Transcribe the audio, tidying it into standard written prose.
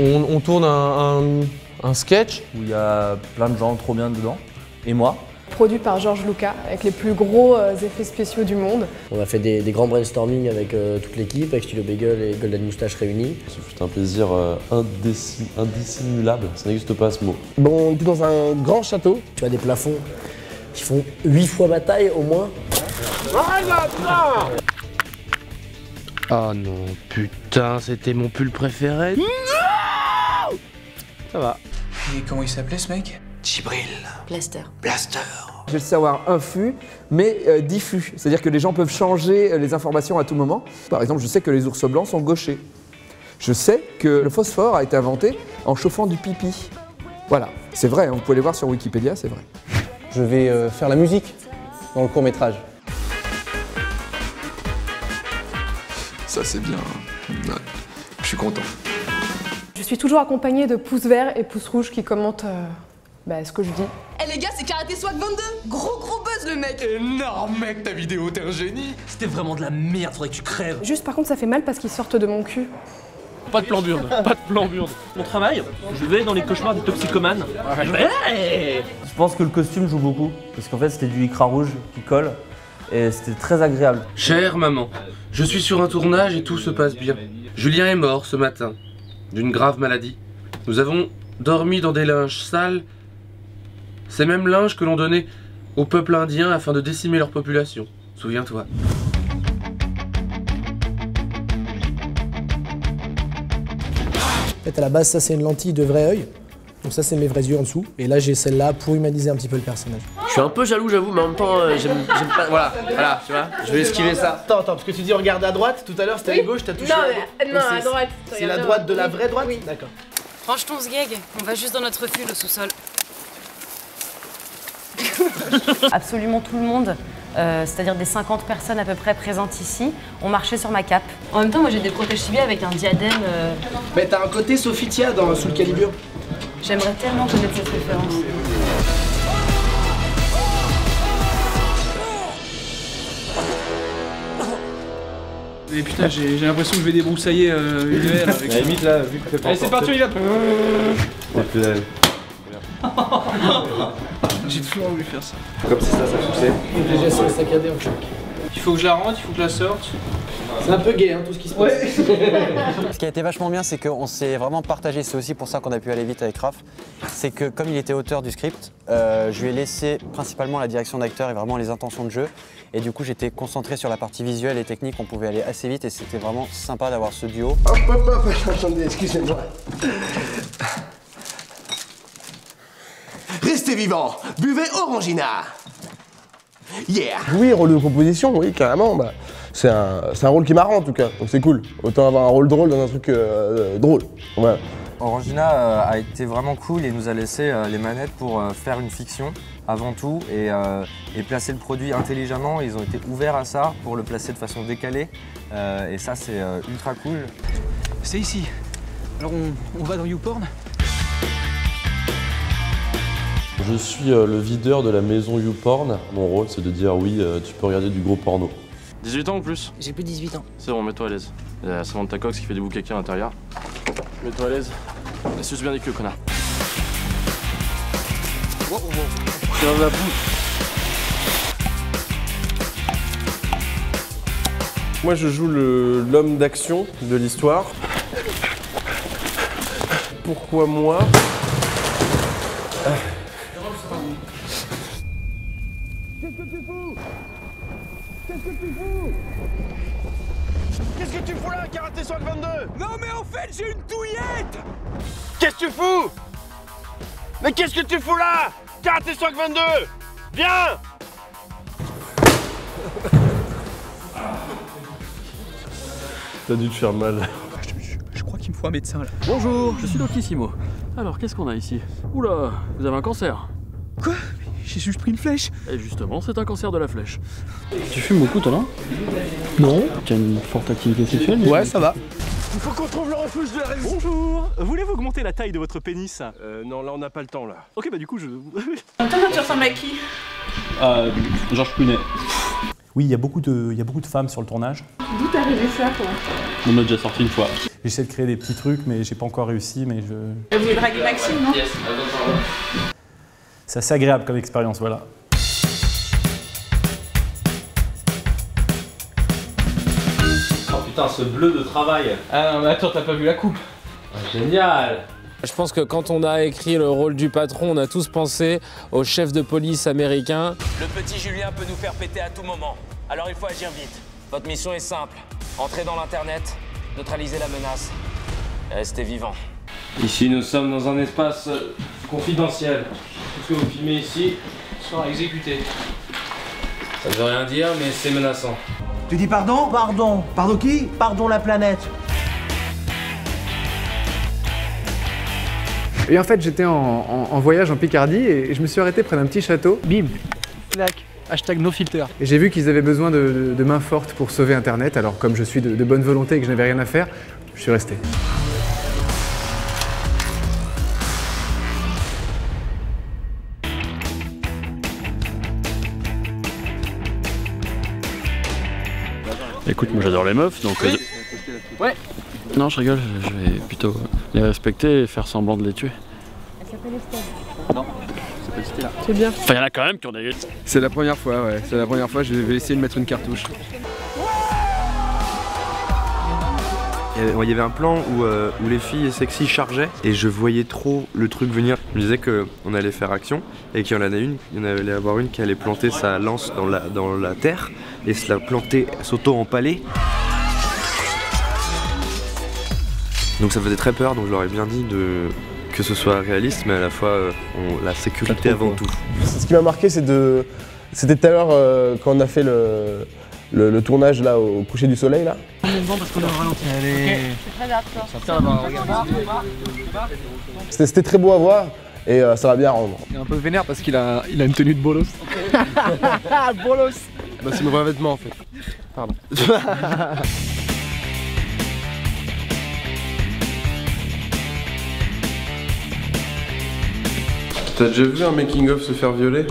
On tourne un sketch où il y a plein de gens trop bien dedans, et moi. Produit par Georges Lucas, avec les plus gros effets spéciaux du monde. On a fait des grands brainstorming avec toute l'équipe, avec Studio Bagel et Golden Moustache réunis. C'est un plaisir indissimulable, ça n'existe pas ce mot. Bon, on est dans un grand château. Tu as des plafonds qui font 8 fois ma taille au moins. Oh non, putain, c'était mon pull préféré. Non, ça va. Et comment il s'appelait ce mec? Chibril. Blaster. Blaster. Je vais savoir un flux, mais diffus. C'est-à-dire que les gens peuvent changer les informations à tout moment. Par exemple, je sais que les ours blancs sont gauchers. Je sais que le phosphore a été inventé en chauffant du pipi. Voilà, c'est vrai, hein, vous pouvez les voir sur Wikipédia, c'est vrai. Je vais faire la musique dans le court-métrage. Ça c'est bien. Ouais. Je suis content. Je suis toujours accompagnée de pouces verts et pouces rouges qui commentent ce que je dis. Eh les gars, c'est Karate Swag 22. Gros buzz le mec. Énorme mec, ta vidéo, t'es un génie. C'était vraiment de la merde, faudrait que tu crèves. Juste par contre, ça fait mal parce qu'ils sortent de mon cul. Pas de plan burde, pas de plan burde. Mon travail, je vais dans les cauchemars des toxicomanes. Je pense que le costume joue beaucoup, parce qu'en fait c'était du lycra rouge qui colle, et c'était très agréable. Chère maman, je suis sur un tournage et tout se passe bien. Julien est mort ce matin, d'une grave maladie. Nous avons dormi dans des linges sales. Ces mêmes linges que l'on donnait au peuple indien afin de décimer leur population. Souviens-toi. En fait, à la base, ça c'est une lentille de vrai œil. Donc ça c'est mes vrais yeux en dessous. Et là j'ai celle-là pour humaniser un petit peu le personnage. Je suis un peu jaloux, j'avoue, mais en même temps, j'aime pas. Voilà, tu vois, je vais esquiver ça. Attends, parce que tu dis regarde à droite, tout à l'heure c'était à gauche, t'as touché Non, à mais, non, à droite. C'est la droite de la vraie droite? Oui. D'accord. Range ton sgeg, on va juste dans notre refuge au sous-sol. Absolument tout le monde, c'est-à-dire des 50 personnes à peu près présentes ici, ont marché sur ma cape. En même temps, moi j'ai des protèges civiles avec un diadème. Mais t'as un côté Sophitia dans Sous le Calibur. J'aimerais tellement connaître cette référence. Et putain, j'ai l'impression que je vais débroussailler une aire avec ça. Limite là, vu que t'es pas. Allez, c'est parti, il a. J'ai toujours voulu faire ça. Comme si ça poussait. Déjà c'est saccadé en fait. Il faut que je la rentre, il faut que je la sorte. C'est un peu gay hein, tout ce qui se passe. Ce qui a été vachement bien, c'est qu'on s'est vraiment partagé. C'est aussi pour ça qu'on a pu aller vite avec Raph. C'est que comme il était auteur du script, je lui ai laissé principalement la direction d'acteur et vraiment les intentions de jeu. Et du coup, j'étais concentré sur la partie visuelle et technique. On pouvait aller assez vite et c'était vraiment sympa d'avoir ce duo. Hop, attendez, excusez-moi. Restez vivants, buvez Orangina. Yeah. Oui, rôle de composition, oui, carrément. Bah, c'est un rôle qui est marrant en tout cas, donc c'est cool. Autant avoir un rôle drôle dans un truc drôle. Voilà. Orangina a été vraiment cool et nous a laissé les manettes pour faire une fiction avant tout et placer le produit intelligemment. Ils ont été ouverts à ça pour le placer de façon décalée et ça c'est ultra cool. C'est ici. Alors on va dans YouPorn. Je suis le videur de la maison YouPorn. Mon rôle c'est de dire oui, tu peux regarder du gros porno. 18 ans ou plus? J'ai plus 18 ans. C'est bon, mets-toi à l'aise. Il y a Samantha Cox qui fait des bouts caca à l'intérieur. Mets-toi à l'aise. Laisse bien des queues, connard. C'est dans la bouche. Moi je joue l'homme d'action de l'histoire. Pourquoi moi? Qu'est-ce que tu fous? Qu'est-ce que tu fous? Qu'est-ce que tu fous là, Karaté Swag 22? Non, mais en fait, j'ai une douillette! Qu'est-ce que tu fous? Mais qu'est-ce que tu fous là? Karaté Swag 22! Viens! T'as dû te faire mal. Je crois qu'il me faut un médecin là. Bonjour, je suis Doctissimo. Alors, qu'est-ce qu'on a ici? Oula, vous avez un cancer. Quoi? J'ai juste pris une flèche. Et justement, c'est un cancer de la flèche. Tu fumes beaucoup, toi, non? Non. Tu as une forte activité sexuelle? Ouais, ça va. Il faut qu'on trouve le refuge de la révolution. Bonjour. Voulez-vous augmenter la taille de votre pénis? Non, là on n'a pas le temps là. Ok, bah du coup, je... Toi, tu ressembles à qui? Georges Clooney. Oui, il y a beaucoup de femmes sur le tournage. D'où t'es arrivé ça, toi? On a déjà sorti une fois. J'essaie de créer des petits trucs, mais j'ai pas encore réussi. Mais Vous voulez draguer Maxime, non? c'est assez agréable comme expérience, voilà. Oh putain, ce bleu de travail. Ah non, mais attends, t'as pas vu la coupe? Génial. Je pense que quand on a écrit le rôle du patron, on a tous pensé au chef de police américain. Le petit Julien peut nous faire péter à tout moment, alors il faut agir vite. Votre mission est simple, entrez dans l'internet, neutraliser la menace et rester vivant. Ici, nous sommes dans un espace confidentiel. Tout ce que vous filmez ici sera exécuté. Ça veut rien dire, mais c'est menaçant. Tu dis pardon? Pardon. Pardon qui? Pardon la planète. Et en fait, j'étais en voyage en Picardie et je me suis arrêté près d'un petit château. Bim! Clac! Hashtag #nofilter. Et j'ai vu qu'ils avaient besoin de mains fortes pour sauver Internet. Alors comme je suis de bonne volonté et que je n'avais rien à faire, je suis resté. Écoute, moi j'adore les meufs, donc... Ouais. Non, je rigole, je vais plutôt les respecter et faire semblant de les tuer. Elle s'appelle Estelle. Non, elle s'appelle Stella. C'est bien. Enfin, il y en a quand même qui ont des... C'est la première fois, ouais. C'est la première fois, je vais essayer de mettre une cartouche. Il y avait un plan où les filles sexy chargeaient et je voyais trop le truc venir. Je me disais qu'on allait faire action et qu'il y en allait avoir une qui allait planter sa lance dans la terre et se la planter, s'auto-empaler. Donc ça faisait très peur, donc je leur ai bien dit que ce soit réaliste, mais à la fois la sécurité avant tout. Ce qui m'a marqué, c'était tout à l'heure quand on a fait le tournage là au coucher du soleil là. Parce qu'on est au ralenti. Allez. C'est très hardcore. C'était très beau à voir et ça va bien rendre. Il est un peu vénère parce qu'il a une tenue de bolos. Bolos. Bah, c'est mon vrai vêtement en fait. Pardon. T'as déjà vu un making of se faire violer?